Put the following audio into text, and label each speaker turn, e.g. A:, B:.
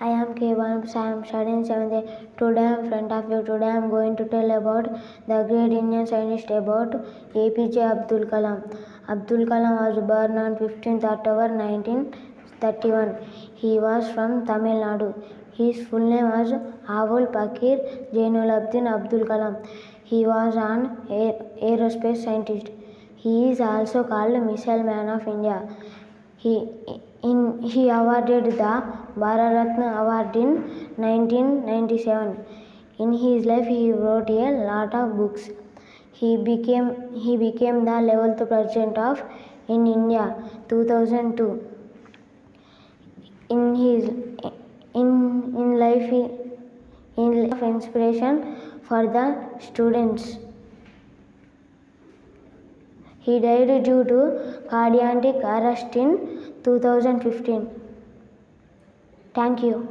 A: I am Kevan. I am studying 7th. Today I am in front of you. Today I am going to tell about the great Indian scientist about APJ Abdul Kalam. Abdul Kalam was born on 15th October 1931. He was from Tamil Nadu. His full name was Avul Pakir Jainulabdin Abdul Kalam. He was an aerospace scientist. He is also called Missile Man of India. He awarded the Bharat Ratna Award in 1997. In his life, he wrote a lot of books. He became the 11th president of in India 2002. In life of inspiration for the students. He died due to cardiac arrest in 2015. Thank you.